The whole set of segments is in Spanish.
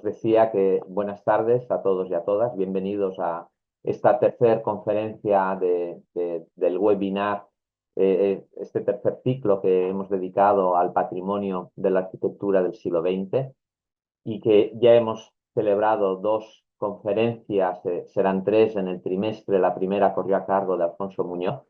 decía que buenas tardes a todos y a todas. Bienvenidos a esta tercera conferencia del webinar, este tercer ciclo que hemos dedicado al patrimonio de la arquitectura del siglo XX y que ya hemos celebrado dos conferencias, serán tres en el trimestre. La primera corrió a cargo de Alfonso Muñoz.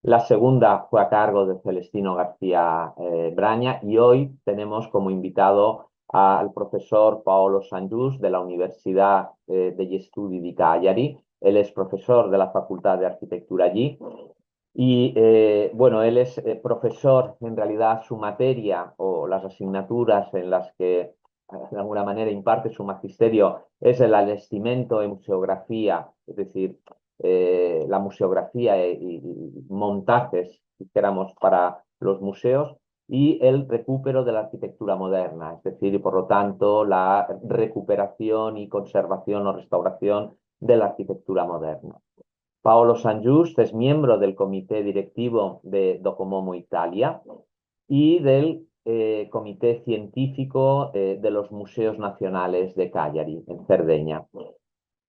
La segunda fue a cargo de Celestino García Braña y hoy tenemos como invitado al profesor Paolo Sangius de la Universidad degli Studi di Cagliari. Él es profesor de la Facultad de Arquitectura allí y bueno, él es profesor, en realidad su materia o las asignaturas en las que de alguna manera imparte su magisterio es el allestimento en museografía, es decir, la museografía y montajes, dijéramos, para los museos, y el recupero de la arquitectura moderna, es decir, y por lo tanto la recuperación y conservación o restauración de la arquitectura moderna. Paolo Sangiust es miembro del comité directivo de Docomomo Italia y del comité científico de los Museos Nacionales de Cagliari, en Cerdeña.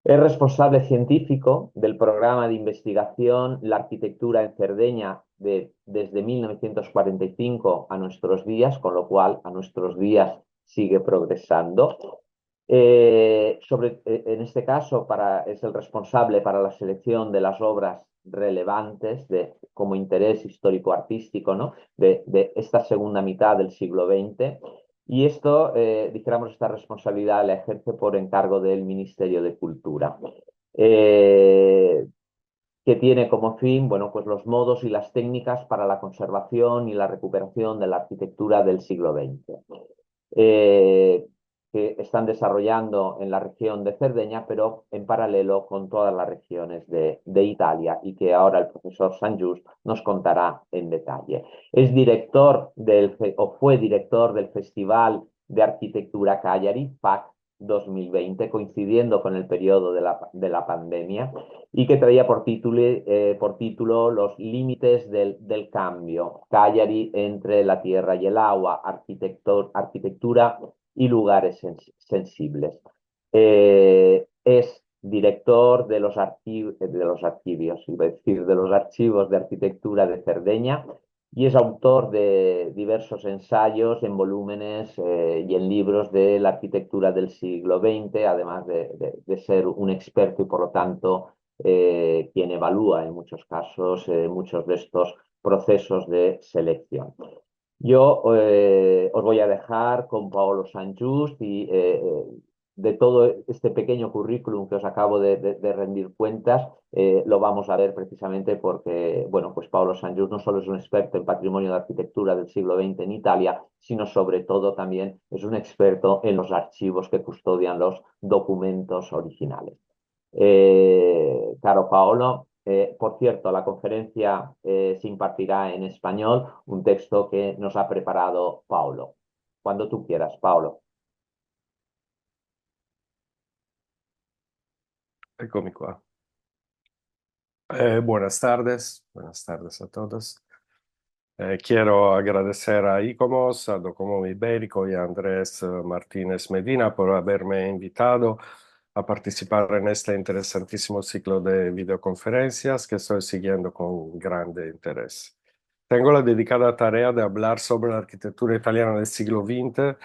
Es responsable científico del programa de investigación La Arquitectura en Cerdeña desde 1945 a nuestros días, con lo cual a nuestros días sigue progresando. En este caso, es el responsable para la selección de las obras relevantes como interés histórico-artístico, ¿no? de esta segunda mitad del siglo XX. Y esto, dijéramos, esta responsabilidad la ejerce por encargo del Ministerio de Cultura, que tiene como fin, bueno, pues los modos y las técnicas para la conservación y la recuperación de la arquitectura del siglo XX. Que están desarrollando en la región de Cerdeña, pero en paralelo con todas las regiones de Italia, y que ahora el profesor Sangiust nos contará en detalle. Es director o fue director del Festival de Arquitectura Cagliari, FAC 2020, coincidiendo con el periodo de la pandemia, y que traía por título Los límites del cambio, Cagliari entre la tierra y el agua, arquitectura y lugares sensibles. Es director de los archivos, iba a decir, de los archivos de arquitectura de Cerdeña, y es autor de diversos ensayos en volúmenes y en libros de la arquitectura del siglo XX, además de ser un experto y por lo tanto quien evalúa en muchos casos muchos de estos procesos de selección. Yo os voy a dejar con Paolo Sangiust y de todo este pequeño currículum que os acabo de rendir cuentas, lo vamos a ver precisamente porque, bueno, pues Paolo Sangiust no solo es un experto en patrimonio de arquitectura del siglo XX en Italia, sino sobre todo también es un experto en los archivos que custodian los documentos originales. Caro Paolo, por cierto, la conferencia se impartirá en español, un texto que nos ha preparado Paolo. Cuando tú quieras, Paolo. Eccomi qua. Buenas tardes a todos. Quiero agradecer a ICOMOS, a Docomomo Ibérico y a Andrés Martínez Medina por haberme invitado a participar en este interesantísimo ciclo de videoconferencias que estoy siguiendo con grande interés. Tengo la dedicada tarea de hablar sobre la arquitectura italiana del siglo XX,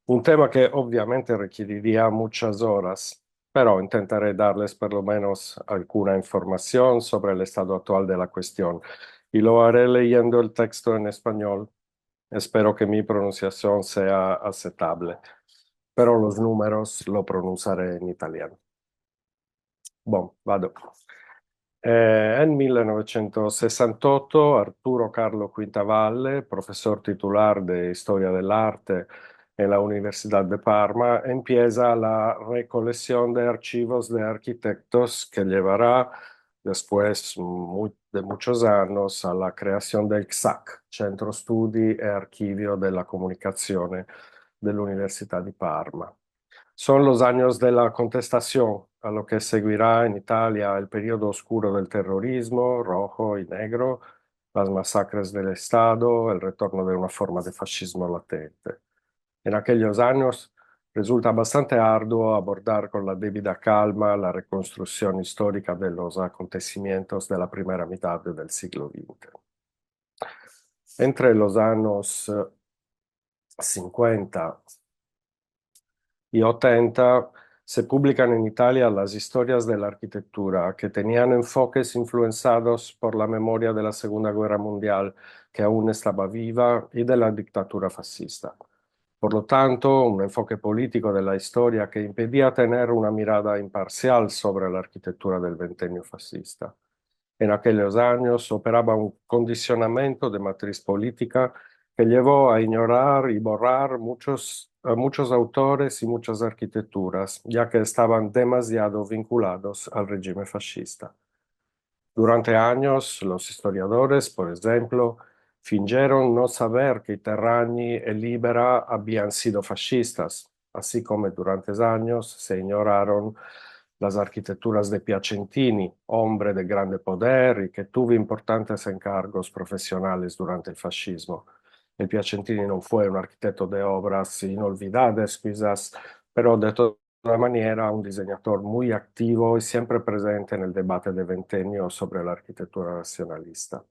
un tema que obviamente requeriría muchas horas, pero intentaré darles por lo menos alguna información sobre el estado actual de la cuestión y lo haré leyendo el texto en español. Espero que mi pronunciación sea aceptable, pero los números lo pronunciaré en italiano. Bon, vado. Nel 1968 Arturo Carlo Quintavalle, profesor titular de Historia del Arte en la Universidad de Parma, empieza la recolección de archivos de arquitectos que llevará después de muchos años a la creación del CSAC, Centro Studi e Archivio della Comunicazione dell'Università di Parma. Son los años de la contestación, a lo que seguirá en Italia el periodo oscuro del terrorismo, rojo y negro, las masacres del Estado, el retorno de una forma de fascismo latente. En aquellos años, Resulta bastante arduo abordar con la debida calma la reconstrucción histórica de los acontecimientos de la primera mitad del siglo XX. Entre los años 50 y 80 se publican en Italia las historias de la arquitectura, que tenían enfoques influenciados por la memoria de la Segunda Guerra Mundial, que aún estaba viva, y de la dictadura fascista. Por lo tanto, un enfoque político de la historia que impedía tener una mirada imparcial sobre la arquitectura del ventennio fascista. En aquellos años operaba un condicionamiento de matriz política que llevó a ignorar y borrar a muchos autores y muchas arquitecturas, ya que estaban demasiado vinculados al régimen fascista. Durante años, los historiadores, por ejemplo, fingieron no saber que Terragni y Libera habían sido fascistas, así como durante años se ignoraron las arquitecturas de Piacentini, hombre de grande poder y que tuvo importantes encargos profesionales durante el fascismo. El Piacentini no fue un arquitecto de obras inolvidables, quizás, pero de toda manera un diseñador muy activo y siempre presente en el debate de ventennio sobre la arquitectura racionalista.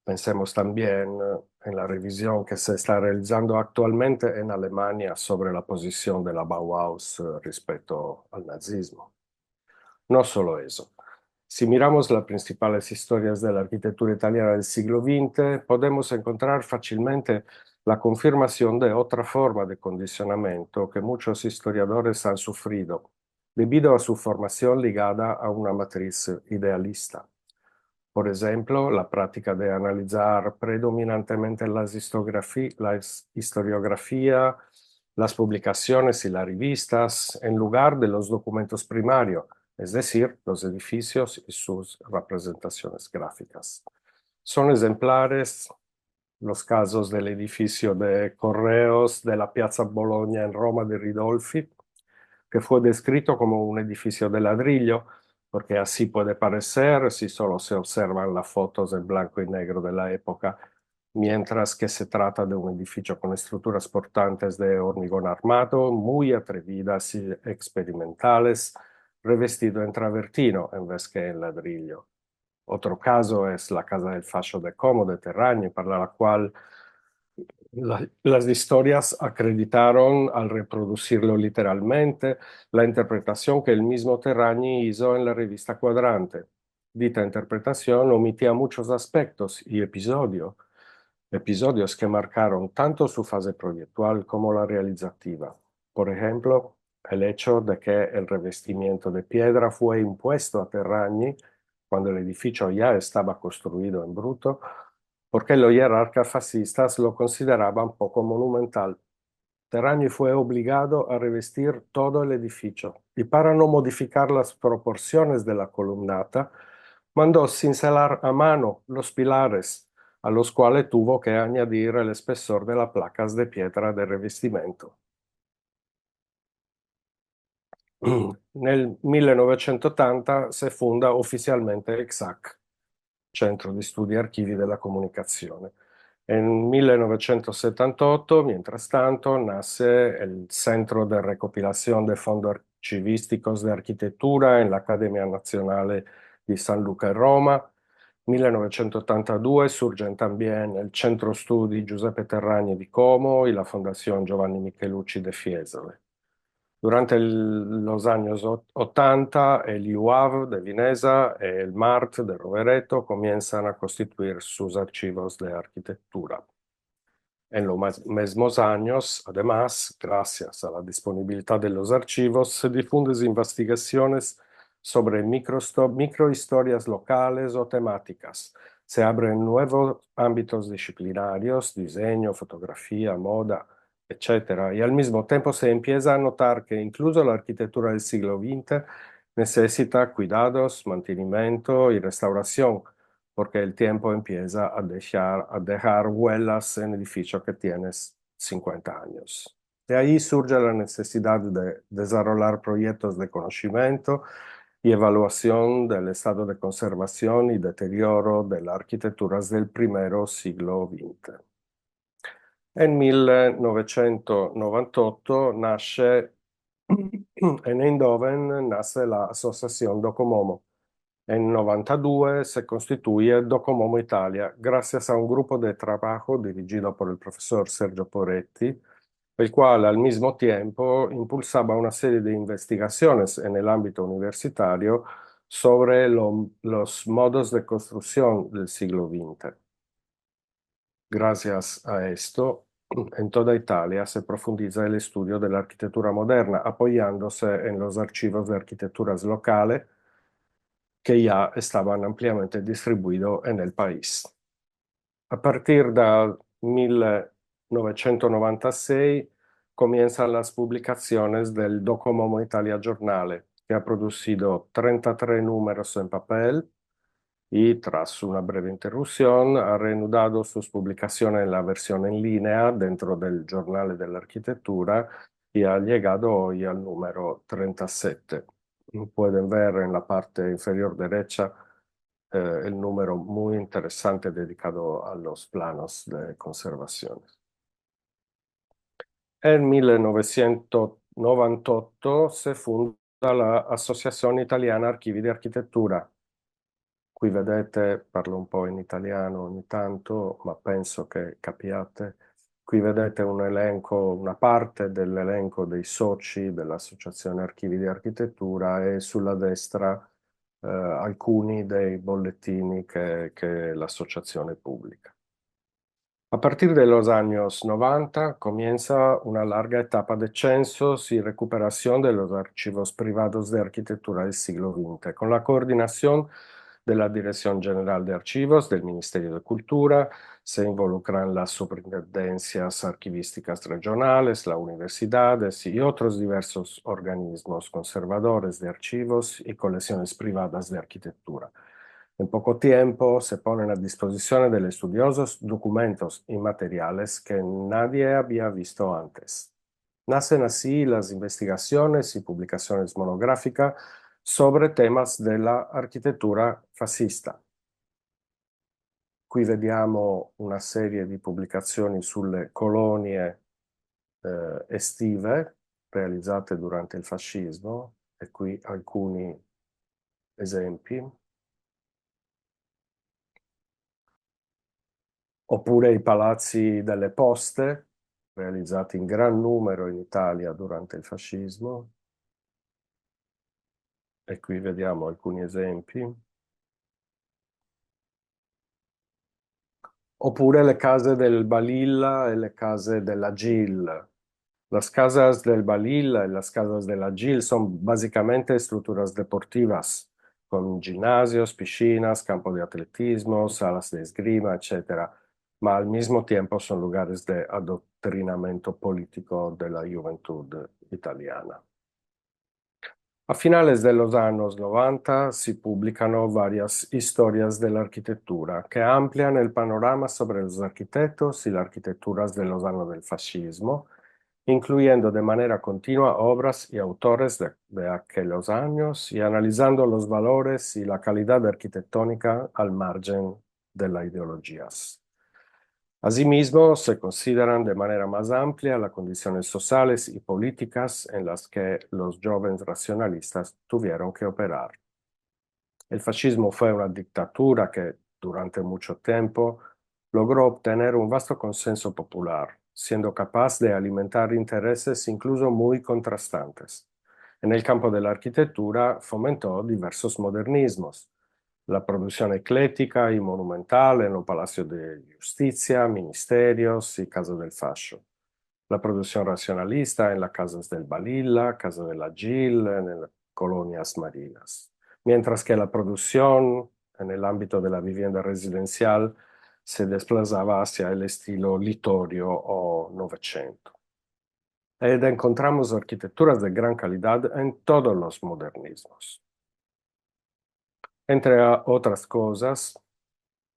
Pensemos también en la revisión que se está realizando actualmente en Alemania sobre la posición de la Bauhaus respecto al nazismo. No solo eso. Si miramos las principales historias de la arquitectura italiana del siglo XX, podemos encontrar fácilmente la confirmación de otra forma de condicionamiento que muchos historiadores han sufrido, debido a su formación ligada a una matriz idealista. Por ejemplo, la práctica de analizar predominantemente la historiografía, las publicaciones y las revistas, en lugar de los documentos primarios, es decir, los edificios y sus representaciones gráficas. Son ejemplares los casos del edificio de Correos de la Piazza Bologna en Roma de Ridolfi, que fue descrito como un edificio de ladrillo, porque así puede parecer si solo se observan las fotos en blanco y negro de la época, mientras que se trata de un edificio con estructuras portantes de hormigón armado, muy atrevidas y experimentales, revestido en travertino en vez que en ladrillo. Otro caso es la Casa del Fascio de Como de Terragni, para la cual las historias acreditaron, al reproducirlo literalmente, la interpretación que el mismo Terragni hizo en la revista Cuadrante. Dita interpretación omitía muchos aspectos y episodios que marcaron tanto su fase proyectual como la realizativa. Por ejemplo, el hecho de que el revestimiento de piedra fue impuesto a Terragni cuando el edificio ya estaba construido en bruto, porque los jerarcas fascistas lo consideraban poco monumental. Terragni fue obligado a revestir todo el edificio y para no modificar las proporciones de la columnata, mandó cincelar a mano los pilares, a los cuales tuvo que añadir el espesor de las placas de piedra de revestimento. Nel 1980 si fonda ufficialmente EXAC, Centro di Studi e Archivi della Comunicazione. Nel 1978, mientras tanto, nace el Centro de Recopilación de Fondos Archivísticos de Arquitectura en la Accademia Nazionale di San Luca in Roma. 1982 surgen también el Centro Studi Giuseppe Terragni di Como y la Fondación Giovanni Michelucci de Fiesole. Durante los años 80, el IUAV de Vinesa y el MART de Rovereto comienzan a constituir sus archivos de arquitectura. En los mismos años, además, gracias a la disponibilidad de los archivos, se difunden investigaciones sobre microhistorias locales o temáticas. Se abren nuevos ámbitos disciplinarios, diseño, fotografía, moda, etc. Y al mismo tiempo se empieza a notar que incluso la arquitectura del siglo XX necesita cuidados, mantenimiento y restauración, porque el tiempo empieza a dejar huellas en edificios que tienes 50 años. De ahí surge la necesidad de desarrollar proyectos de conocimiento y evaluación del estado de conservación y deterioro de las arquitecturas del primero siglo XX. Nel 1998 nasce in Eindhoven nace la Asociación Docomomo. En 92 se constituye Docomomo Italia, gracias a un grupo de trabajo dirigido por el profesor Sergio Poretti, el cual al mismo tiempo impulsaba una serie de investigaciones en el ámbito universitario sobre los modos de construcción del siglo XX. Gracias a esto, en toda Italia se profundiza el estudio de la arquitectura moderna, apoyándose en los archivos de arquitecturas locales que ya estaban ampliamente distribuidos en el país. A partir del 1996 comienzan las publicaciones del Docomomo Italia Giornale, que ha producido 33 números en papel y tras una breve interrupción ha reanudado sus publicaciones en la versión en línea dentro del Giornale de la Arquitectura y ha llegado hoy al número 37. Pueden ver en la parte inferior derecha el número muy interesante dedicado a los planos de conservación. En 1998 si fonda la Associazione Italiana Archivi di Architettura. Qui vedete, parlo un po' in italiano ogni tanto, ma penso che capiate. Qui vedete un elenco, una parte dell'elenco dei soci dell'Associazione Archivi di Architettura e sulla destra alcuni dei bollettini che l'associazione pubblica. A partir de los años 90 comienza una larga etapa de censos y recuperación de los archivos privados de arquitectura del siglo XX, con la coordinación de la Dirección General de Archivos del Ministerio de Cultura. Se involucran las superintendencias archivísticas regionales, las universidades y otros diversos organismos conservadores de archivos y colecciones privadas de arquitectura. En poco tiempo se ponen a disposición de los estudiosos documentos y materiales que nadie había visto antes. Nacen así las investigaciones y publicaciones monográficas sobre temas della architettura fascista. Qui vediamo una serie di pubblicazioni sulle colonie estive realizzate durante il fascismo e qui alcuni esempi. Oppure i palazzi delle poste, realizzati in gran numero in Italia durante il fascismo. E qui vediamo alcuni esempi. Oppure le case del Balilla e le case della GIL. Las casas del Balilla y las casas de la GIL son básicamente estructuras deportivas, con gimnasios, piscinas, campo de atletismo, salas de esgrima, etc. Ma al mismo tiempo son lugares de adoctrinamiento político de la juventud italiana. A finales de los años 90 se publican varias historias de la arquitectura que amplian el panorama sobre los arquitectos y las arquitecturas de los años del fascismo, incluyendo de manera continua obras y autores de aquellos años y analizando los valores y la calidad arquitectónica al margen de las ideologías. Asimismo, se consideran de manera más amplia las condiciones sociales y políticas en las que los jóvenes racionalistas tuvieron que operar. El fascismo fue una dictadura que, durante mucho tiempo, logró obtener un vasto consenso popular, siendo capaz de alimentar intereses incluso muy contrastantes. En el campo de la arquitectura fomentó diversos modernismos, la producción eclética y monumental en los palacios de justicia, ministerios y casas del fascio, la producción racionalista en las casas del Balilla, casa de la GIL, en las colonias marinas, mientras que la producción en el ámbito de la vivienda residencial se desplazaba hacia el estilo Littorio o Novecento. Ed encontramos arquitecturas de gran calidad en todos los modernismos. Entre otras cosas,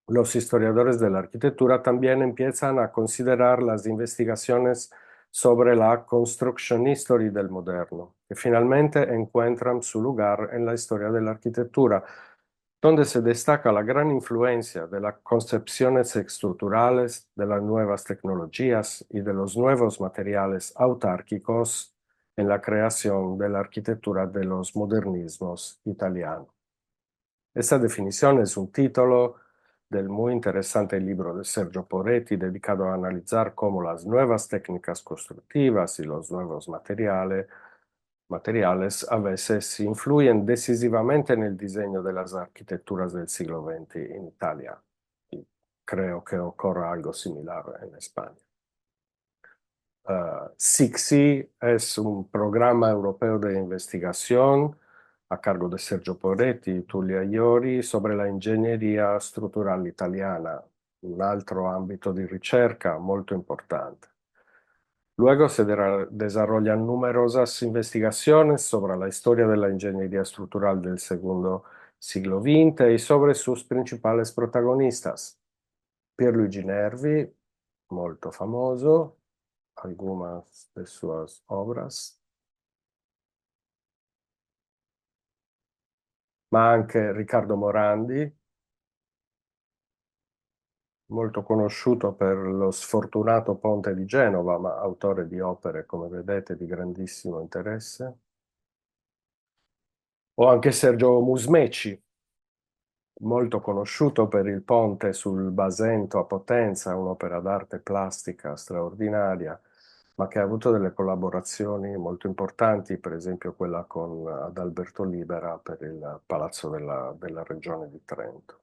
los historiadores de la arquitectura también empiezan a considerar las investigaciones sobre la construction history del moderno, que finalmente encuentran su lugar en la historia de la arquitectura, donde se destaca la gran influencia de las concepciones estructurales de las nuevas tecnologías y de los nuevos materiales autárquicos en la creación de la arquitectura de los modernismos italianos. Esta definición es un título del muy interesante libro de Sergio Poretti dedicado a analizar cómo las nuevas técnicas constructivas y los nuevos materiales a veces influyen decisivamente en el diseño de las arquitecturas del siglo XX en Italia. Y creo que ocurra algo similar en España. SIXI es un programa europeo de investigación a cargo de Sergio Poretti y Tullio Iori sobre la ingegneria strutturale italiana, un altro ambito di ricerca molto importante. Luego se desarrollan numerosas investigaciones sobre la historia de la ingeniería estructural del segundo siglo XX y sobre sus principales protagonistas. Pierluigi Nervi, molto famoso, algunas de sus obras, ma anche Riccardo Morandi, molto conosciuto per lo sfortunato Ponte di Genova, ma autore di opere, come vedete, di grandissimo interesse. O anche Sergio Musmeci, molto conosciuto per il ponte sul Basento a Potenza, un'opera d'arte plastica straordinaria, ma che ha avuto delle collaborazioni molto importanti, per esempio quella con Adalberto Libera per il Palazzo della Regione di Trento.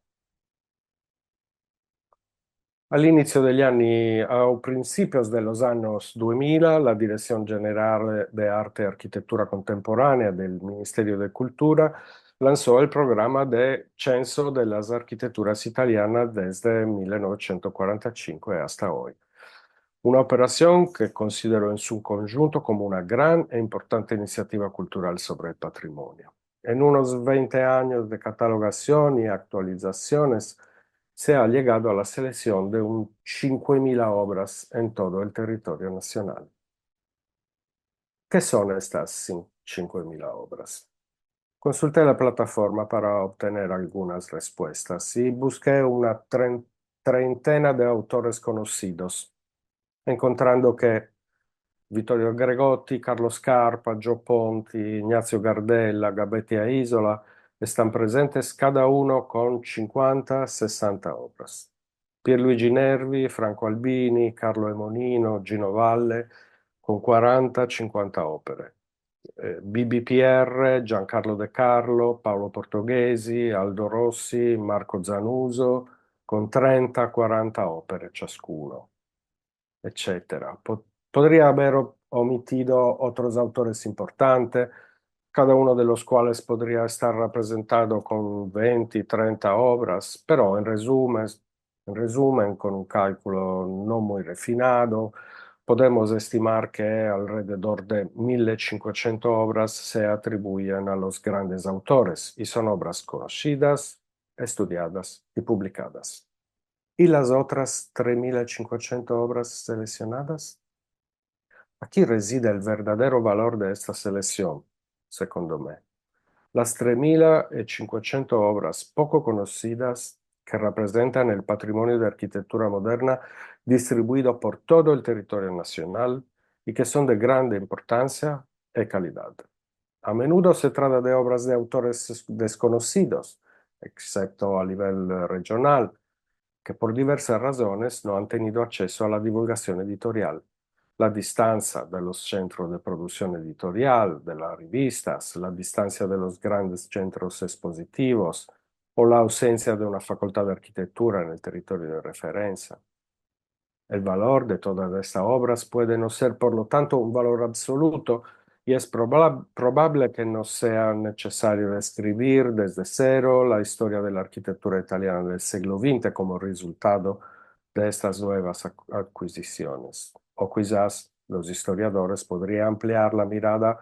All'inizio degli anni, a principios de los años 2000, la Dirección General de Arte y Arquitectura Contemporánea del Ministerio de Cultura lanzó el programa de Censo de las Arquitecturas Italianas desde 1945 hasta hoy. Una operación que considero en su conjunto como una gran e importante iniciativa cultural sobre el patrimonio. En unos 20 años de catalogación y actualizaciones, se ha llegado a la selección de 5.000 obras en todo el territorio nacional. ¿Qué son estas 5.000 obras? Consulté la plataforma para obtener algunas respuestas y busqué una treintena de autores conocidos, encontrando que Vittorio Gregotti, Carlo Scarpa, Gio Ponti, Ignazio Gardella, Gabetia Isola están presentes cada uno con 50-60 obras. Pierluigi Nervi, Franco Albini, Carlo Emonino, Gino Valle con 40-50 opere. BBPR, Giancarlo De Carlo, Paolo Portoghesi, Aldo Rossi, Marco Zanuso con 30-40 opere ciascuno, etcétera. Podría haber omitido otros autores importantes, cada uno de los cuales podría estar representado con 20-30 obras, pero en resumen, con un cálculo no muy refinado, podemos estimar que alrededor de 1.500 obras se atribuyen a los grandes autores y son obras conocidas, estudiadas y publicadas. ¿Y las otras 3.500 obras seleccionadas? Aquí reside el verdadero valor de esta selección, secondo me. Las 3.500 obras poco conocidas que representan el patrimonio de arquitectura moderna distribuido por todo el territorio nacional y que son de grande importancia y calidad. A menudo se trata de obras de autores desconocidos, excepto a nivel regional, que por diversas razones no han tenido acceso a la divulgación editorial. La distancia de los centros de producción editorial, de las revistas, la distancia de los grandes centros expositivos o la ausencia de una facultad de arquitectura en el territorio de referencia. El valor de todas estas obras puede no ser, por lo tanto, un valor absoluto y es probable que no sea necesario escribir desde cero la historia de la arquitectura italiana del siglo XX como resultado de estas nuevas adquisiciones. O quizás los historiadores podrían ampliar la mirada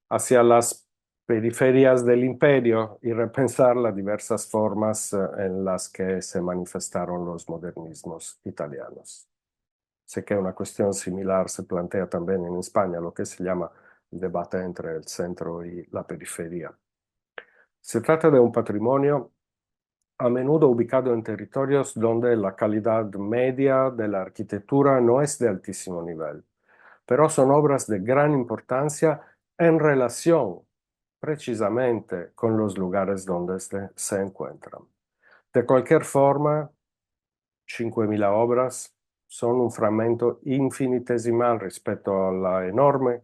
hacia las periferias del imperio y repensar las diversas formas en las que se manifestaron los modernismos italianos. Sé que una cuestión similar se plantea también en España, lo que se llama el debate entre el centro y la periferia. Se trata de un patrimonio a menudo ubicado en territorios donde la calidad media de la arquitectura no es de altísimo nivel, pero son obras de gran importancia en relación precisamente con los lugares donde se encuentran. De cualquier forma, 5.000 obras son un fragmento infinitesimal respecto a la enorme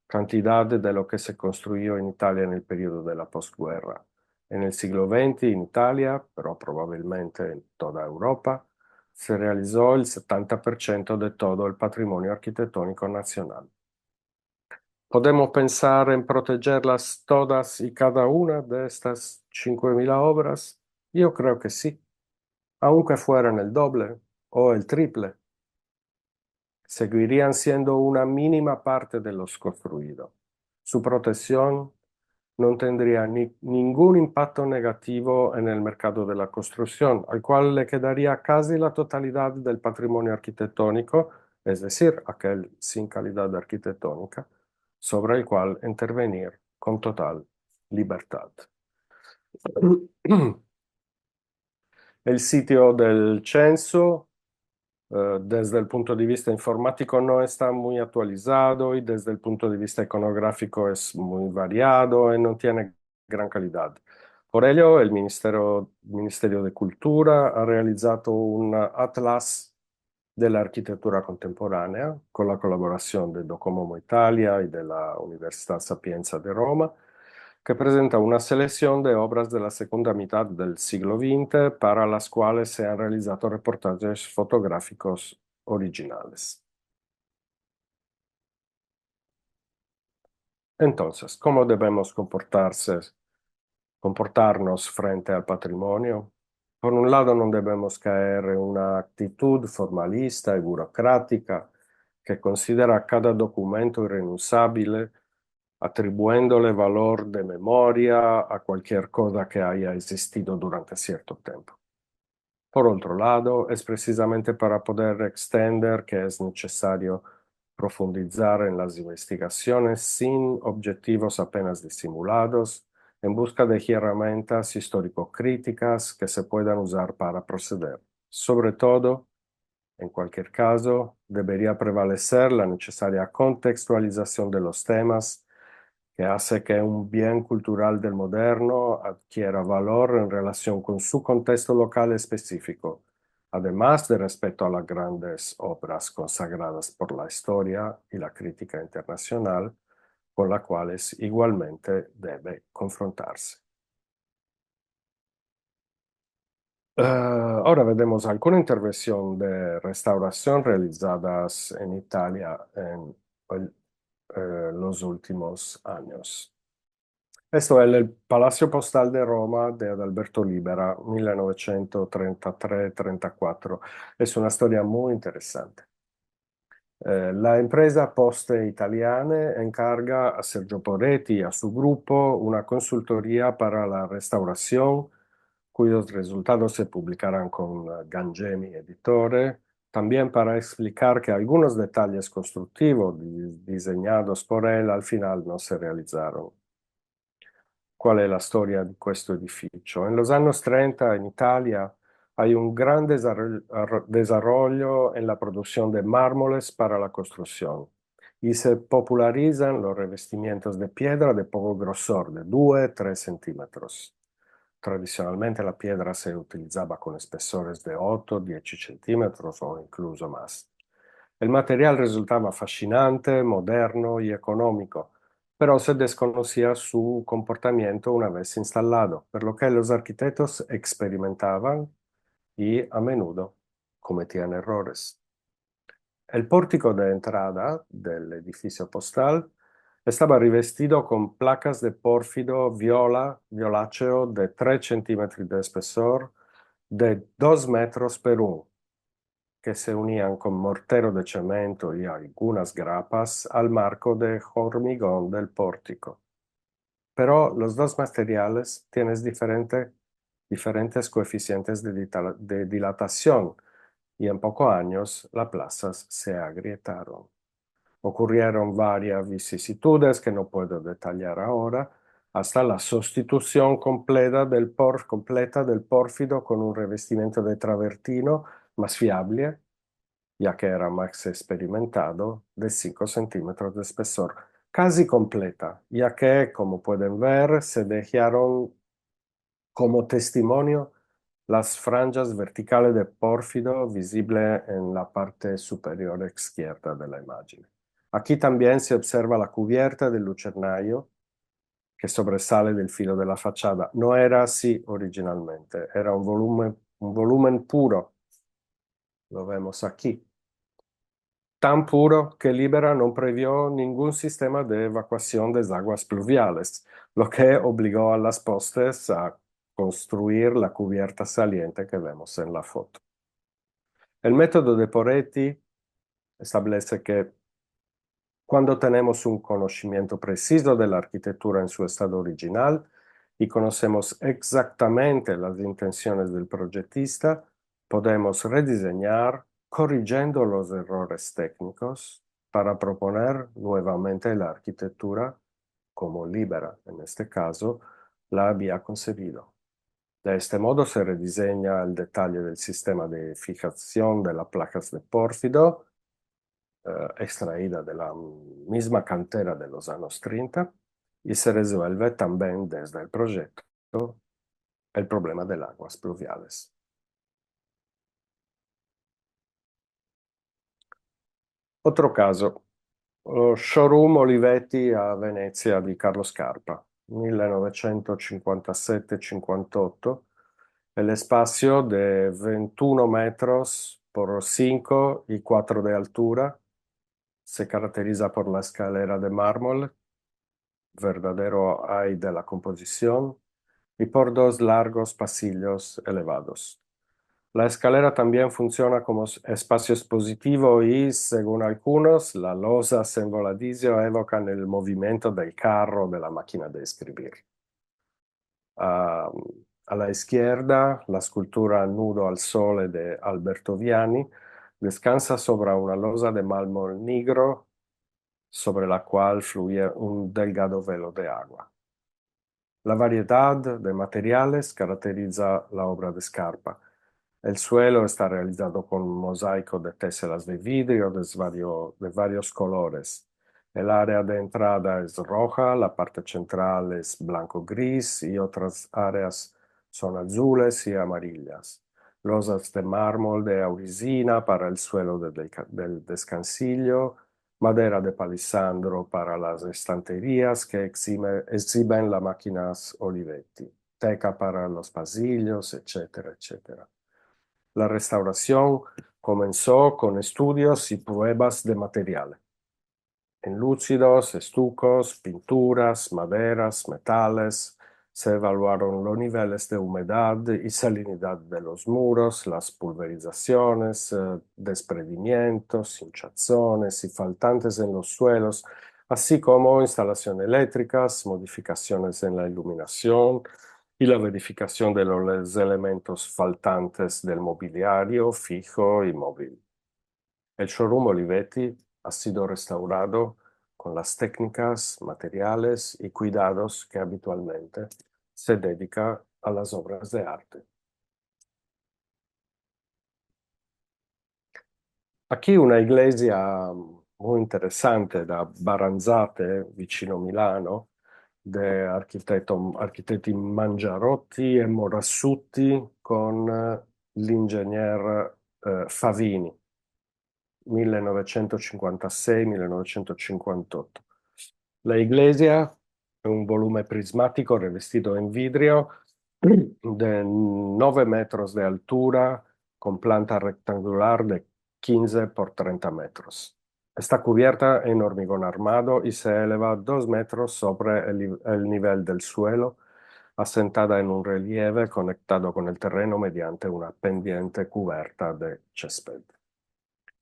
cantidad de lo que se construyó en Italia en el periodo de la posguerra. En el siglo XX en Italia, pero probablemente en toda Europa, se realizó el 70% de todo el patrimonio arquitectónico nacional. ¿Podemos pensar en protegerlas todas y cada una de estas 5.000 obras? Yo creo que sí, aunque fueran el doble o el triple, seguirían siendo una mínima parte de los construidos. Su protección no tendría ningún impacto negativo en el mercado de la construcción, al cual le quedaría casi la totalidad del patrimonio arquitectónico, es decir, aquel sin calidad arquitectónica, sobre el cual intervenir con total libertad. El sitio del censo, desde el punto de vista informático, no está muy actualizado y desde el punto de vista iconográfico es muy variado y no tiene gran calidad. Por ello, el Ministerio de Cultura ha realizado un atlas de la arquitectura contemporánea con la colaboración de Docomomo Italia y de la Universidad Sapienza de Roma, que presenta una selección de obras de la segunda mitad del siglo XX para las cuales se han realizado reportajes fotográficos originales. Entonces, ¿cómo debemos comportarnos frente al patrimonio? Por un lado, no debemos caer en una actitud formalista y burocrática que considera cada documento irrenunciable, atribuyéndole valor de memoria a cualquier cosa que haya existido durante cierto tiempo. Por otro lado, es precisamente para poder extender que es necesario profundizar en las investigaciones sin objetivos apenas disimulados, en busca de herramientas histórico-críticas que se puedan usar para proceder. Sobre todo, en cualquier caso, debería prevalecer la necesaria contextualización de los temas que hace que un bien cultural del moderno adquiera valor en relación con su contexto local específico, además de respeto a las grandes obras consagradas por la historia y la crítica internacional, con las cuales igualmente debe confrontarse. Ahora veremos alguna intervención de restauración realizadas en Italia en los últimos años. Esto es el Palacio Postal de Roma de Adalberto Libera, 1933-34. Es una storia muy interesante. La empresa Poste Italiane encarga a Sergio Poretti y a su grupo una consultoría para la restauración, cuyos resultados se publicarán con Gangemi Editore, también para explicar que algunos detalles constructivos diseñados por él al final no se realizaron. ¿Cuál es la storia di questo edificio? En los años 30 en Italia hay un gran desarrollo en la producción de mármoles para la construcción y se popularizan los revestimientos de piedra de poco grosor, de 2-3 centímetros. Tradicionalmente la piedra se utilizaba con espesores de 8-10 centímetros o incluso más. El material resultaba fascinante, moderno y económico, pero se desconocía su comportamiento una vez instalado, por lo que los arquitectos experimentaban y a menudo cometían errores. El pórtico de entrada del edificio postal estaba rivestido con placas de pórfido violáceo de 3 centímetros de espesor, de 2 metros per 1, que se unían con mortero de cemento y algunas grapas al marco de hormigón del pórtico. Pero los dos materiales tienen diferentes coeficientes de dilatación y en pocos años las plazas se agrietaron. Ocurrieron varias vicisitudes que no puedo detallar ahora, hasta la sustitución completa del pórfido con un revestimiento de travertino más fiable, ya que era más experimentado, de 5 centímetros de espesor, casi completa, ya que, como pueden ver, se dejaron como testimonio las franjas verticales de pórfido visibles en la parte superior izquierda de la imagen. Aquí también se observa la cubierta del lucernario que sobresale del filo de la fachada. No era así originalmente, era un volumen puro, lo vemos aquí, tan puro que Libera no previó ningún sistema de evacuación de aguas pluviales, lo que obligó a las postes a construir la cubierta saliente que vemos en la foto. El método de Poretti establece que cuando tenemos un conocimiento preciso de la arquitectura en su estado original y conocemos exactamente las intenciones del proyectista, podemos rediseñar corrigiendo los errores técnicos para proponer nuevamente la arquitectura como Libera, en este caso, la había concebido. De este modo se rediseña el detalle del sistema de fijación de las placas de pórfido, extraída de la misma cantera de los años 30, y se resuelve también desde el proyecto el problema de las aguas pluviales. Otro caso, showroom Olivetti a Venezia di Carlo Scarpa, 1957-58, el espacio de 21 metros por 5 y 4 de altura se caracteriza por la escalera de mármol, verdadero ay de la composición, y por dos largos pasillos elevados. La escalera también funciona como espacio expositivo y, según algunos, las losas en voladizo evocan el movimiento del carro de la máquina de escribir. A la izquierda, la escultura Nudo al Sole de Alberto Viani descansa sobre una losa de mármol negro sobre la cual fluye un delgado velo de agua. La variedad de materiales caracteriza la obra de Scarpa. El suelo está realizado con un mosaico de teselas de vidrio de varios colores. El área de entrada es roja, la parte central es blanco-gris y otras áreas son azules y amarillas. Losas de mármol de aurisina para el suelo del descansillo, madera de palisandro para las estanterías que exhiben las máquinas Olivetti, teca para los pasillos, etcétera, etcétera. La restauración comenzó con estudios y pruebas de materiales, enlúcidos, estucos, pinturas, maderas, metales. Se evaluaron los niveles de humedad y salinidad de los muros, las pulverizaciones, desprendimientos, hinchazones y faltantes en los suelos, así como instalaciones eléctricas, modificaciones en la iluminación y la verificación de los elementos faltantes del mobiliario fijo y móvil. El showroom Olivetti ha sido restaurado con las técnicas, materiales y cuidados que habitualmente se dedica a las obras de arte. Aquí una iglesia muy interesante da Baranzate, vicino Milano, de architetti Mangiarotti e Morassutti con l'ingegner Favini, 1956-1958. La iglesia è un volume prismático revestido en vidrio de 9 metros de altura con planta rectangular de 15 por 30 metros. Está cubierta en hormigón armado y se eleva 2 metros sobre el nivel del suelo, asentada en un relieve conectado con el terreno mediante una pendiente cubierta de césped.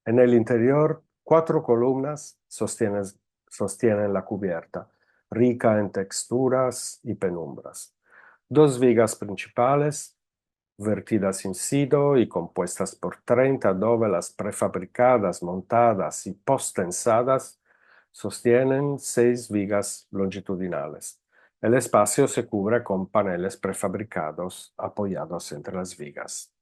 En el interior, 4 columnas sostienen la cubierta, rica en texturas y penumbras. 2 vigas principales, vertidas in situ y compuestas por 30 dovelas prefabricadas, montadas y postensadas, sostienen 6 vigas longitudinales. El espacio se cubre con paneles prefabricados apoyados entre las vigas.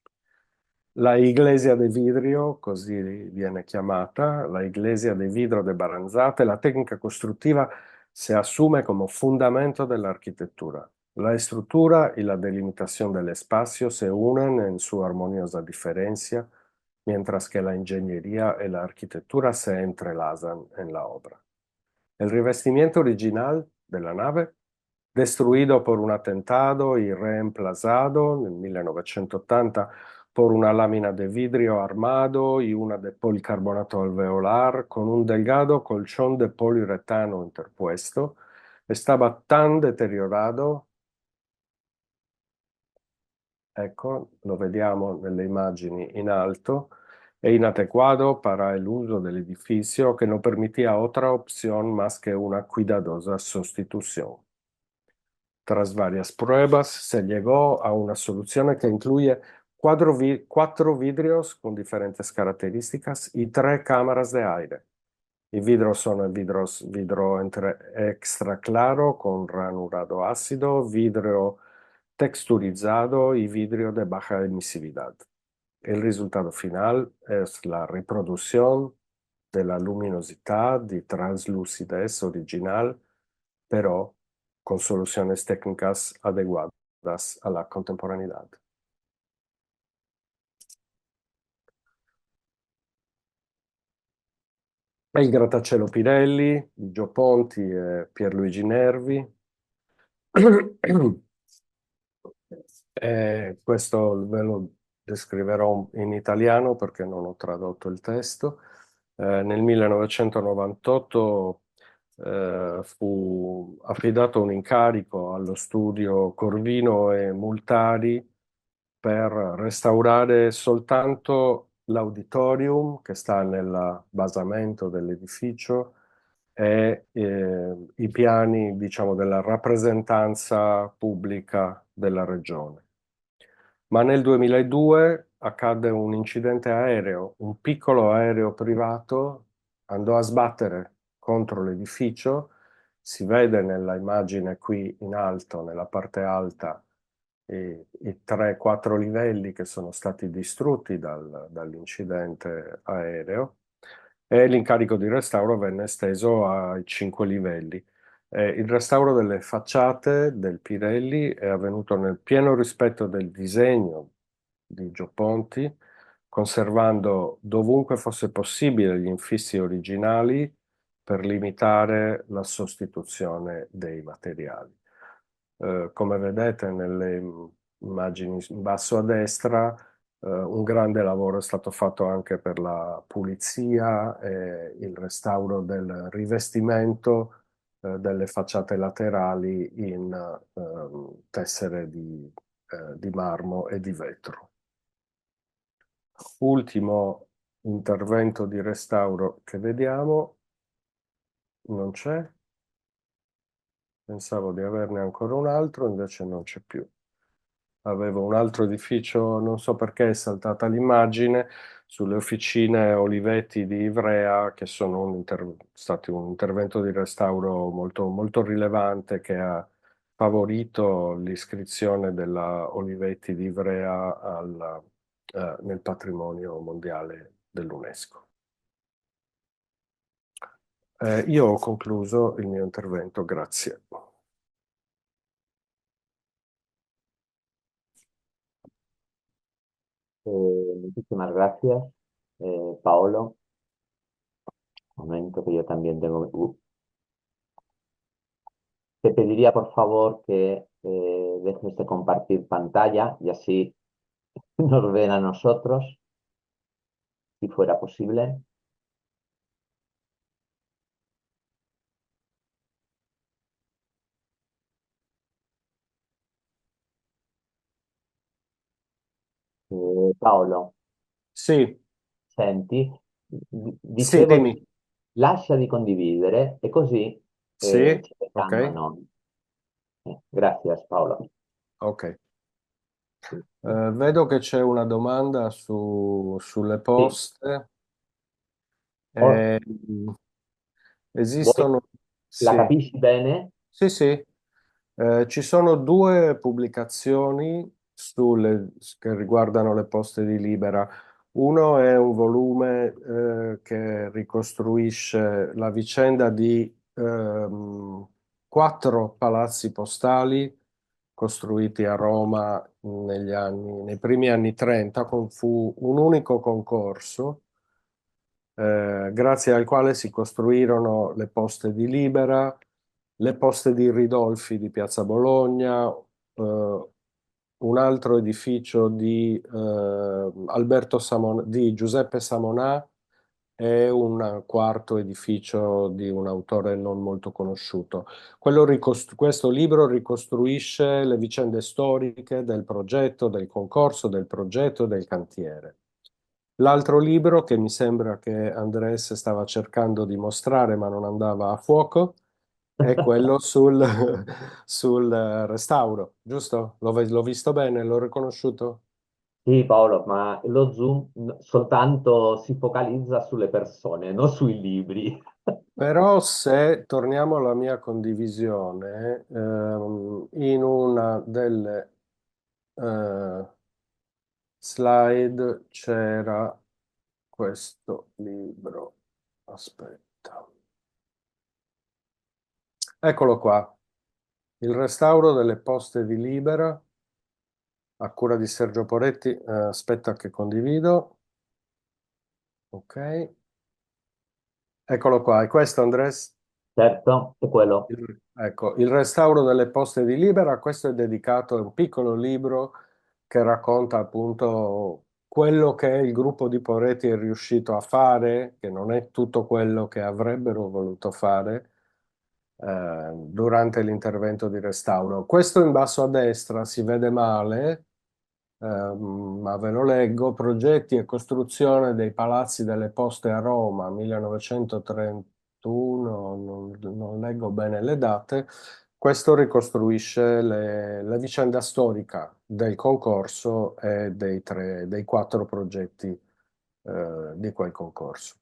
La iglesia de vidrio, così viene chiamata, la iglesia de vidro de Baranzate, la tecnica costruttiva se asume como fundamento de la arquitectura. La estructura y la delimitación del espacio se unen en su armoniosa diferencia, mientras que la ingeniería y la arquitectura se entrelazan en la obra. El revestimiento original de la nave, destruido por un atentado y reemplazado en 1980 por una lámina de vidrio armado y una de policarbonato alveolar con un delgado colchón de poliuretano interpuesto, estaba tan deteriorado, ecco, lo vediamo nelle immagini in alto, e inadecuado para el uso del edificio que no permitía otra opción más que una cuidadosa sustitución. Tras varias pruebas, se llegó a una solución que incluye cuatro vidrios con diferentes características y tres cámaras de aire. I vidros son vidro extra claro con ranurado ácido, vidrio texturizado y vidrio de baja emisividad. El resultado final es la reproducción de la luminosidad y translucidez original, pero con soluciones técnicas adecuadas a la contemporaneidad. E il grattacielo Pirelli, Gio Ponti e Pierluigi Nervi. Questo ve lo descriverò in italiano perché non ho tradotto il testo. Nel 1998 fu affidato un incarico allo studio Corvino e Multari per restaurare soltanto l'auditorium che sta nel basamento dell'edificio e i piani, diciamo, della rappresentanza pubblica della regione. Ma nel 2002 accadde un incidente aereo, un piccolo aereo privato andò a sbattere contro l'edificio, si vede nella immagine qui in alto, nella parte alta, i 3-4 livelli che sono stati distrutti dall'incidente aereo e l'incarico di restauro venne esteso ai 5 livelli. Il restauro delle facciate del Pirelli è avvenuto nel pieno rispetto del disegno di Gio Ponti, conservando dovunque fosse possibile gli infissi originali per limitare la sostituzione dei materiali. Come vedete nelle immagini in basso a destra, un grande lavoro è stato fatto anche per la pulizia e il restauro del rivestimento delle facciate laterali in tessere di marmo e di vetro. Ultimo intervento di restauro che vediamo, non c'è. Pensavo di averne ancora un altro, invece non c'è più. Avevo un altro edificio, non so perché è saltata l'immagine, sulle officine Olivetti di Ivrea, che sono stati un intervento di restauro molto, molto rilevante che ha favorito l'iscrizione della Olivetti di Ivrea nel patrimonio mondiale dell'UNESCO. Io ho concluso il mio intervento, grazie. Muchísimas gracias, Paolo. Un momento que yo también tengo. Te pediría por favor que dejes de compartir pantalla y así nos ven a nosotros, si fuera posible. Paolo, Sì, senti, sì, dicevo, dimmi. lascia di condividere e così Sì, ci vediamo a ok, noi. Grazie Paolo. ok. Vedo che c'è una domanda sulle Sì, poste. oh, Eh, voi esistono, la sì, capisci bene? sì, sì. Ci sono due pubblicazioni che riguardano le poste di Libera. Uno è un volume che ricostruisce la vicenda di quattro palazzi postali costruiti a Roma nei primi anni 30, fu un unico concorso grazie al quale si costruirono le poste di Libera, le poste di Ridolfi di Piazza Bologna, un altro edificio di Giuseppe Samonà e un quarto edificio di un autore non molto conosciuto. Questo libro ricostruisce le vicende storiche del progetto, del concorso, del progetto e del cantiere. L'altro libro che mi sembra che Andrés stava cercando di mostrare ma non andava a fuoco è quello sul restauro, giusto? L'ho visto bene, l'ho riconosciuto. Sì, Paolo, ma lo Zoom soltanto si focalizza sulle persone, non sui libri. Però se torniamo alla mia condivisione, in una delle eh, slide c'era questo libro. Aspetta. Eccolo qua. Il restauro delle poste di Libera, a cura di Sergio Poretti. Aspetta che condivido. Ok. Eccolo qua. È questo, Andres? Certo, è quello. Ecco, il restauro delle poste di Libera, questo è dedicato a un piccolo libro che racconta appunto quello che il gruppo di Poretti è riuscito a fare, che non è tutto quello che avrebbero voluto fare durante l'intervento di restauro. Questo in basso a destra si vede male, ma ve lo leggo: progetti e costruzione dei palazzi delle Poste a Roma, 1931, non leggo bene le date. Questo ricostruisce la vicenda storica del concorso e dei quattro progetti di quel concorso.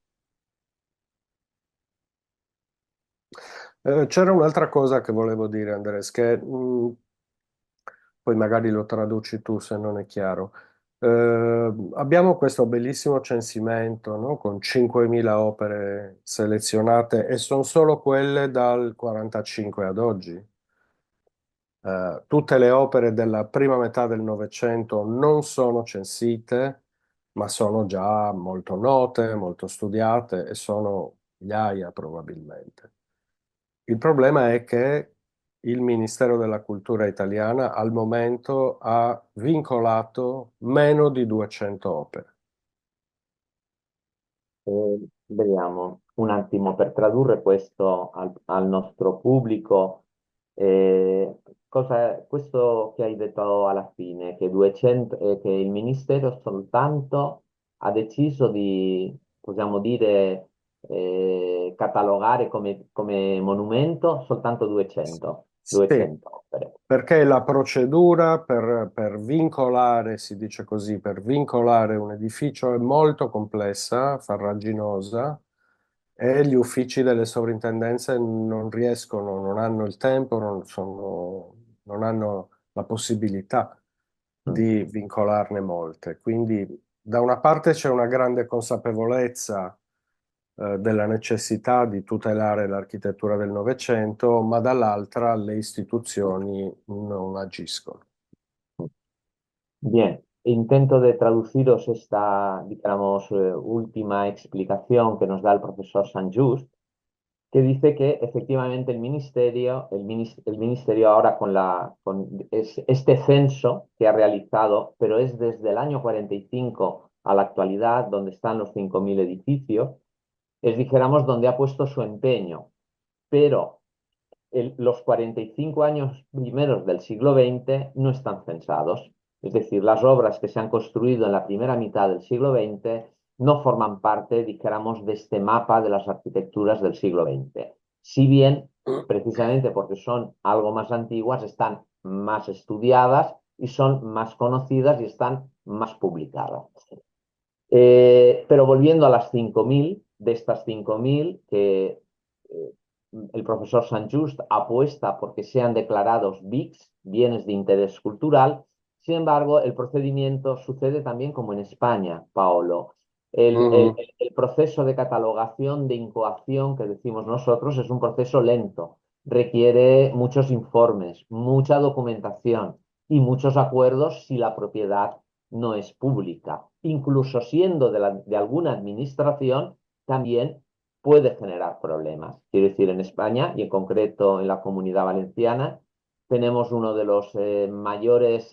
C'era un'altra cosa che volevo dire, Andres, che poi magari lo traduci tu se non è chiaro. Abbiamo questo bellissimo censimento, no? Con 5.000 opere selezionate e sono solo quelle dal 45 ad oggi. Tutte le opere della prima metà del Novecento non sono censite, ma sono già molto note, molto studiate e sono migliaia probabilmente. Il problema è che il Ministero della Cultura italiana al momento ha vincolato meno di 200 opere. Vediamo un attimo per tradurre questo al nostro pubblico. Questo che hai detto alla fine, che, 200, che il Ministero soltanto ha deciso di, possiamo dire, catalogare come monumento soltanto 200, Sì, 200 opere. perché la procedura per vincolare, si dice così, per vincolare un edificio è molto complessa, farraginosa, e gli uffici delle sovrintendenze non riescono, non hanno il tempo, non hanno la possibilità Mm. di vincolarne molte. Quindi da una parte c'è una grande consapevolezza della necessità di tutelare l'architettura del Novecento, ma dall'altra le istituzioni non agiscono. Bien, intento de traduciros esta, digamos, última explicación que nos da el profesor Just, que dice que efectivamente el ministerio ahora este censo que ha realizado, pero es desde el año 45 a la actualidad, donde están los 5.000 edificios, es, dijéramos, donde ha puesto su empeño. Pero los 45 años primeros del siglo XX no están censados. Es decir, las obras que se han construido en la primera mitad del siglo XX no forman parte, dijéramos, de este mapa de las arquitecturas del siglo XX. Si bien, precisamente porque son algo más antiguas, están más estudiadas y son más conocidas y están más publicadas. Pero volviendo a las 5.000, de estas 5.000 que el profesor Saint-Just apuesta porque sean declarados BICs, bienes de interés cultural. Sin embargo, el procedimiento sucede también como en España, Paolo. Ujú. El proceso de catalogación, de incoación que decimos nosotros, es un proceso lento. Requiere muchos informes, mucha documentación y muchos acuerdos si la propiedad no es pública. Incluso siendo de alguna administración, también puede generar problemas. Quiero decir, en España y en concreto en la Comunidad Valenciana, tenemos uno de los mayores,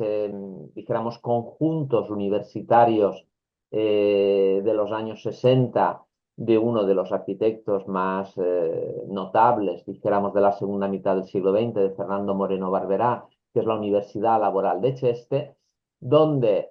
dijéramos, conjuntos universitarios de los años 60 de uno de los arquitectos más notables, dijéramos, de la segunda mitad del siglo XX, de Fernando Moreno Barberá, que es la Universidad Laboral de Cheste, donde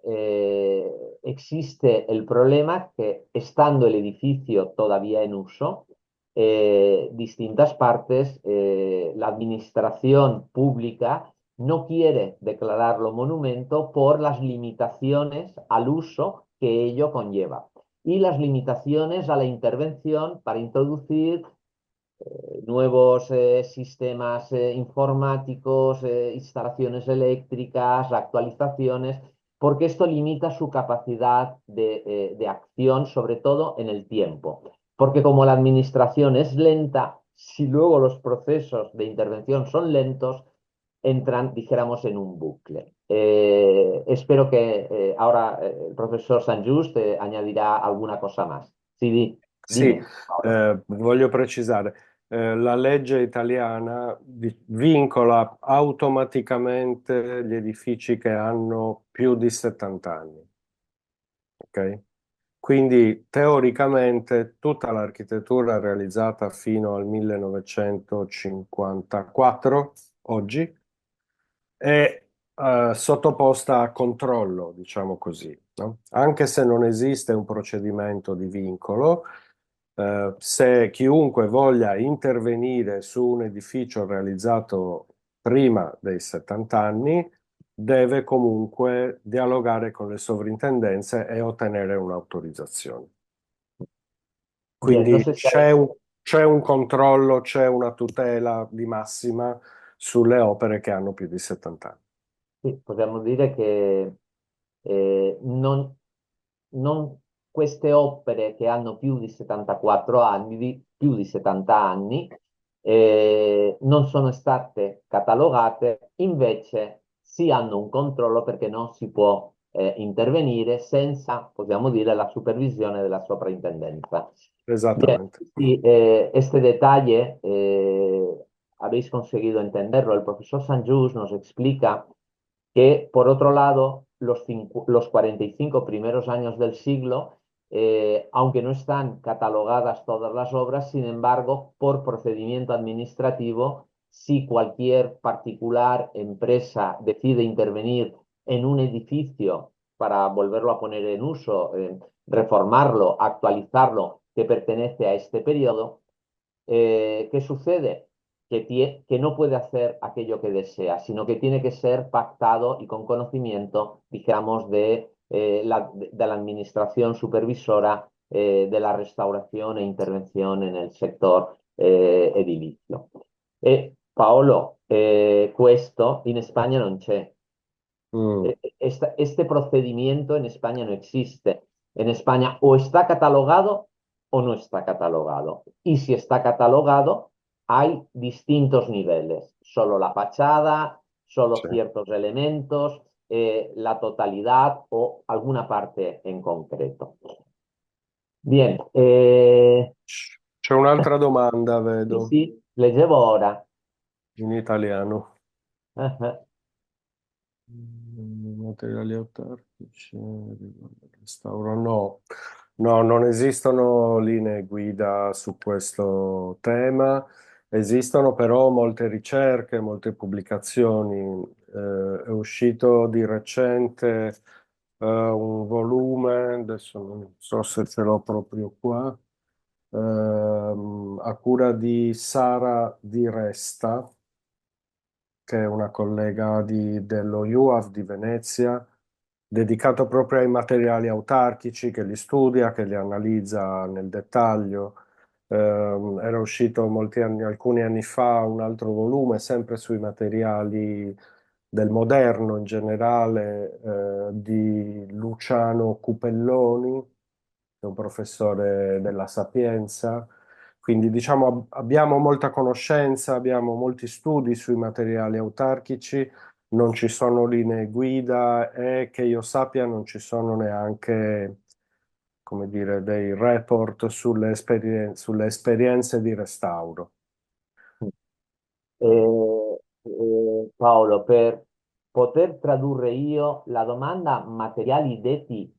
existe el problema que, estando el edificio todavía en uso, distintas partes, la administración pública no quiere declararlo monumento por las limitaciones al uso que ello conlleva y las limitaciones a la intervención para introducir nuevos sistemas informáticos, instalaciones eléctricas, actualizaciones, porque esto limita su capacidad de acción, sobre todo en el tiempo. Porque como la administración es lenta, si luego los procesos de intervención son lentos, entran, dijéramos, en un bucle. Espero que ahora el profesor Sanjust añadirá alguna cosa más. Sí, Sì, dime, Paolo. voglio precisare, la legge italiana vincola automaticamente gli edifici che hanno più di 70 anni, ok? Quindi teoricamente tutta l'architettura realizzata fino al 1954, oggi, è sottoposta a controllo, diciamo così, no? Anche se non esiste un procedimento di vincolo, se chiunque voglia intervenire su un edificio realizzato prima dei 70 anni, deve comunque dialogare con le sovrintendenze e ottenere un'autorizzazione. Bien, no Quindi sé si c'è un controllo, c'è una tutela di massima sulle opere che hanno più di 70 anni. sì, possiamo dire che non queste opere che hanno più di 74 anni, più di 70 anni, non sono state catalogate, invece si hanno un controllo perché non si può intervenire senza, possiamo dire, la supervisione della soprintendenza. Bien, Esattamente. sí, este detalle habéis conseguido entenderlo. El profesor Sanjus nos explica que, por otro lado, los 45 primeros años del siglo, aunque no están catalogadas todas las obras, sin embargo, por procedimiento administrativo, si cualquier particular empresa decide intervenir en un edificio para volverlo a poner en uso, reformarlo, actualizarlo, que pertenece a este periodo, ¿qué sucede? Que no puede hacer aquello que desea, sino que tiene que ser pactado y con conocimiento, digamos, de la administración supervisora de la restauración e intervención en el sector edilizio. Paolo, questo in Spagna non c'è. Mm, Este procedimiento en España no existe. En España o está catalogado o no está catalogado. Y si está catalogado, hay distintos niveles. Solo la fachada, solo sì. ciertos elementos, la totalidad o alguna parte en concreto. Bien, C'è un'altra domanda, sí, vedo, sí, leggevo ora. in italiano. Ajá. Materiali autarchici, restauro, no. No, non esistono linee guida su questo tema, esistono però molte ricerche, molte pubblicazioni. È uscito di recente un volume, adesso non so se ce l'ho proprio qua, a cura di Sara Di Resta, che è una collega dello UAV di Venezia, dedicato proprio ai materiali autarchici, che li studia, che li analizza nel dettaglio. Era uscito alcuni anni fa un altro volume, sempre sui materiali del moderno in generale, di Luciano Cupelloni, che è un professore della Sapienza. Quindi diciamo abbiamo molta conoscenza, abbiamo molti studi sui materiali autarchici, non ci sono linee guida e che io sappia non ci sono neanche, come dire, dei report sulle esperienze di restauro. Paolo, per poter tradurre io la domanda materiali detti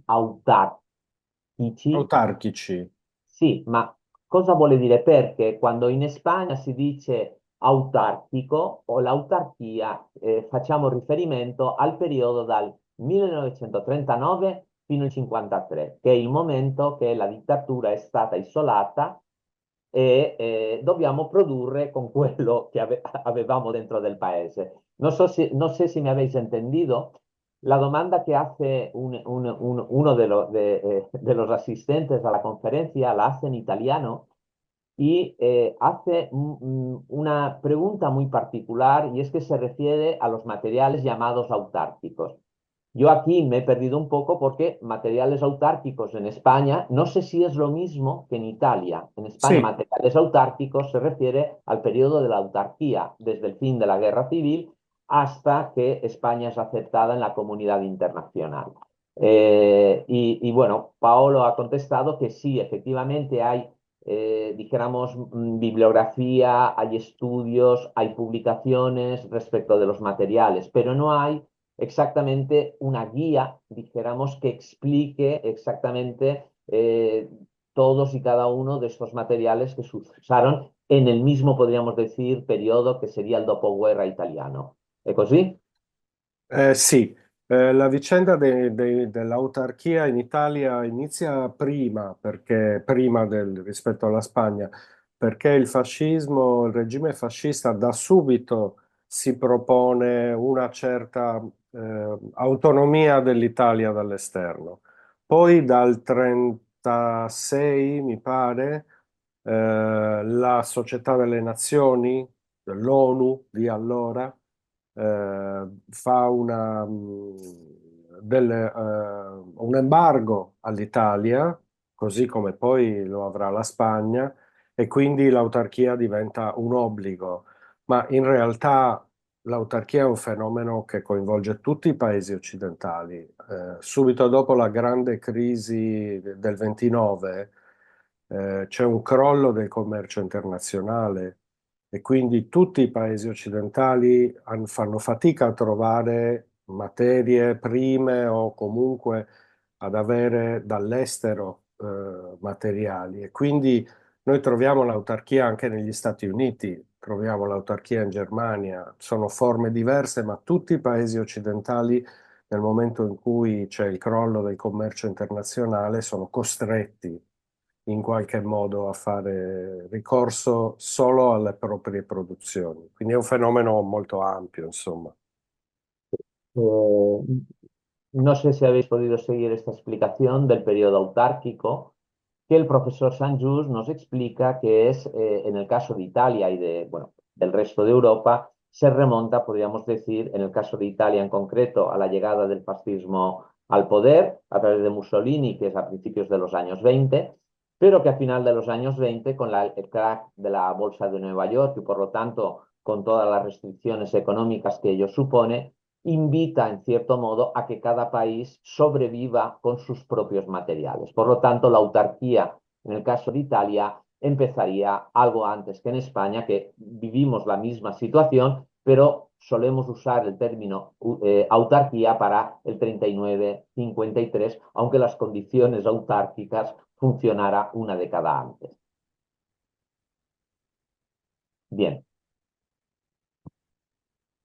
autarchici, Autarchici. sì, ma cosa vuole dire? Perché quando in Spagna si dice autarchico o l'autarchia, facciamo riferimento al periodo dal 1939 fino al 1953, che è il momento che la dittatura è stata isolata e dobbiamo produrre con quello che avevamo dentro del paese. No sé si me habéis entendido. La domanda que hace uno de los asistentes a la conferencia la hace en italiano y hace una pregunta muy particular y es que se refiere a los materiales llamados autárquicos. Yo aquí me he perdido un poco porque materiales autárquicos en España, no sé si es lo mismo que en Italia. En España, Sì, materiales autárquicos se refiere al periodo de la autarquía, desde el fin de la guerra civil hasta que España es aceptada en la comunidad internacional. Bueno, Paolo ha contestado que sí, efectivamente hay, dijéramos, bibliografía, hay estudios, hay publicaciones respecto de los materiales, pero no hay exactamente una guía, dijéramos, que explique exactamente todos y cada uno de estos materiales que se usaron en el mismo, podríamos decir, periodo que sería el dopoguerra italiano. ¿Es così? sì. La vicenda dell'autarchia in Italia inizia prima, rispetto alla Spagna, perché il fascismo, il regime fascista da subito si propone una certa autonomia dell'Italia dall'esterno. Poi dal 36, mi pare, la Società delle Nazioni, l'ONU di allora, fa un embargo all'Italia, così come poi lo avrà la Spagna, e quindi l'autarchia diventa un obbligo. Ma in realtà l'autarchia è un fenomeno che coinvolge tutti i paesi occidentali. Subito dopo la grande crisi del 29, c'è un crollo del commercio internazionale e quindi tutti i paesi occidentali fanno fatica a trovare materie prime o comunque ad avere dall'estero materiali. E quindi noi troviamo l'autarchia anche negli Stati Uniti, troviamo l'autarchia in Germania, sono forme diverse, ma tutti i paesi occidentali nel momento in cui c'è il crollo del commercio internazionale sono costretti in qualche modo a fare ricorso solo alle proprie produzioni. Quindi è un fenomeno molto ampio, insomma. Eh, no sé si habéis podido seguir esta explicación del periodo autárquico que el profesor Sanjus nos explica que es, en el caso de Italia y bueno, del resto de Europa, se remonta, podríamos decir, en el caso de Italia en concreto, a la llegada del fascismo al poder a través de Mussolini, que es a principios de los años 20, pero que a final de los años 20, con el crack de la Bolsa de Nueva York y por lo tanto con todas las restricciones económicas que ello supone, invita en cierto modo a que cada país sobreviva con sus propios materiales. Por lo tanto, la autarquía, en el caso de Italia, empezaría algo antes que en España, que vivimos la misma situación, pero solemos usar el término autarquía para el 39-53, aunque las condiciones autárquicas funcionara una década antes. Bien,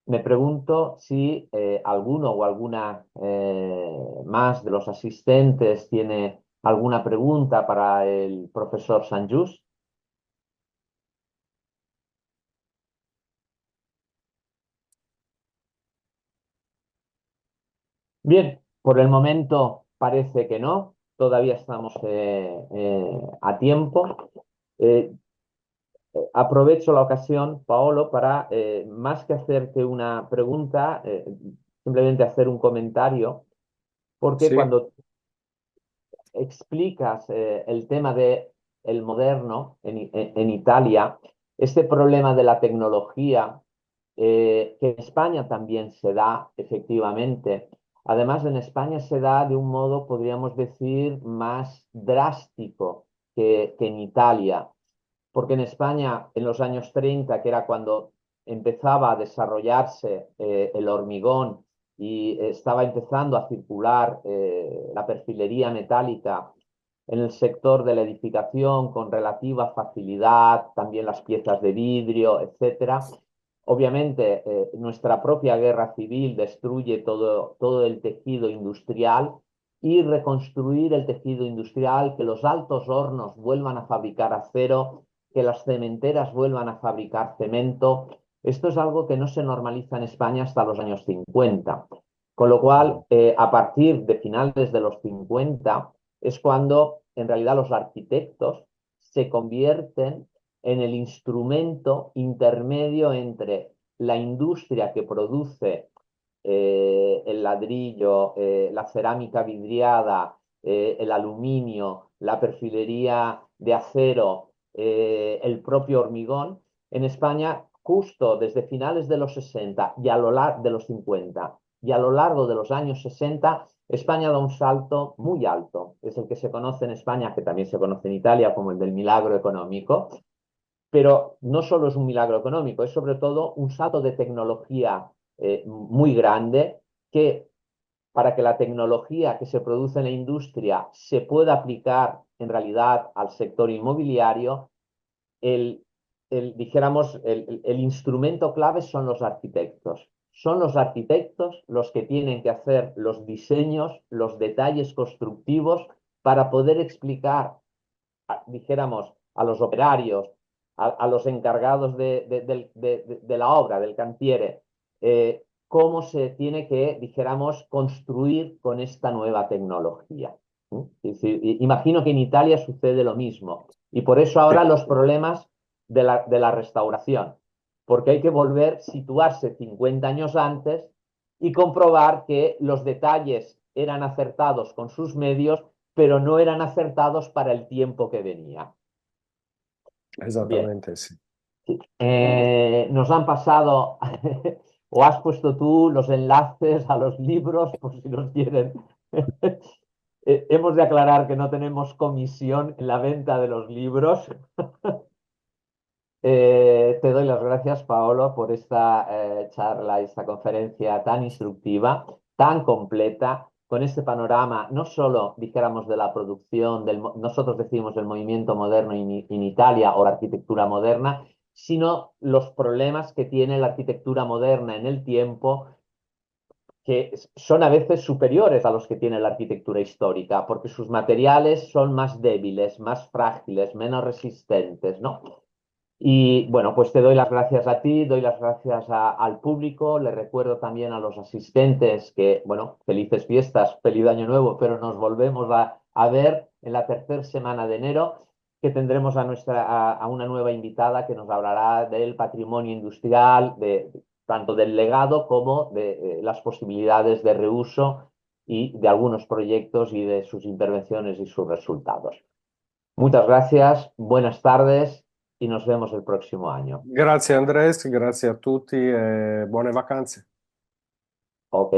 me pregunto si alguno o alguna más de los asistentes tiene alguna pregunta para el profesor Sanjus. Bien, por el momento parece que no. todavía estamos a tiempo. Eh, Aprovecho la ocasión, Paolo, para, más que hacerte una pregunta, simplemente hacer un comentario, porque Sì, cuando explicas el tema de el moderno en Italia, este problema de la tecnología, que en España también se da efectivamente. Además, en España se da de un modo, podríamos decir, más drástico que en Italia, porque en España, en los años 30, que era cuando empezaba a desarrollarse el hormigón y estaba empezando a circular la perfilería metálica en el sector de la edificación con relativa facilidad, también las piezas de vidrio, etcétera. Obviamente, nuestra propia guerra civil destruye todo el tejido industrial y reconstruir el tejido industrial, que los altos hornos vuelvan a fabricar acero, que las cementeras vuelvan a fabricar cemento. Esto es algo que no se normaliza en España hasta los años 50. Con lo cual, a partir de finales de los 50 es cuando en realidad los arquitectos se convierten en el instrumento intermedio entre la industria que produce el ladrillo, la cerámica vidriada, el aluminio, la perfilería de acero, el propio hormigón. En España, justo desde finales de los 60 y a lo largo de los 50 y a lo largo de los años 60, España da un salto muy alto. Es el que se conoce en España, que también se conoce en Italia como el del milagro económico, pero no solo es un milagro económico, es sobre todo un salto de tecnología muy grande que, para que la tecnología que se produce en la industria se pueda aplicar en realidad al sector inmobiliario, el, dijéramos, el instrumento clave son los arquitectos. Son los arquitectos los que tienen que hacer los diseños, los detalles constructivos para poder explicar, dijéramos, a los operarios, a los encargados de la obra, del cantiere, cómo se tiene que, dijéramos, construir con esta nueva tecnología. Es decir, imagino que en Italia sucede lo mismo. Y por eso ahora sì. los problemas de la restauración, porque hay que volver, situarse 50 años antes y comprobar que los detalles eran acertados con sus medios, pero no eran acertados para el tiempo que venía. Bien, Esattamente sì. nos han pasado, o has puesto tú los enlaces a los libros, por si los quieren. Hemos de aclarar que no tenemos comisión en la venta de los libros. Te doy las gracias, Paolo, por esta charla, esta conferencia tan instructiva, tan completa, con este panorama, no solo, dijéramos, de la producción, nosotros decimos el movimiento moderno en Italia o la arquitectura moderna, sino los problemas que tiene la arquitectura moderna en el tiempo, que son a veces superiores a los que tiene la arquitectura histórica, porque sus materiales son más débiles, más frágiles, menos resistentes, ¿no? Y bueno, pues te doy las gracias a ti, doy las gracias al público, le recuerdo también a los asistentes que, bueno, felices fiestas, feliz año nuevo, pero nos volvemos a ver en la tercera semana de enero, que tendremos a una nueva invitada que nos hablará del patrimonio industrial, tanto del legado como de las posibilidades de reuso y de algunos proyectos y de sus intervenciones y sus resultados. Muchas gracias, buenas tardes y nos vemos el próximo año. Grazie Andres, grazie a tutti e buone vacanze. Ok.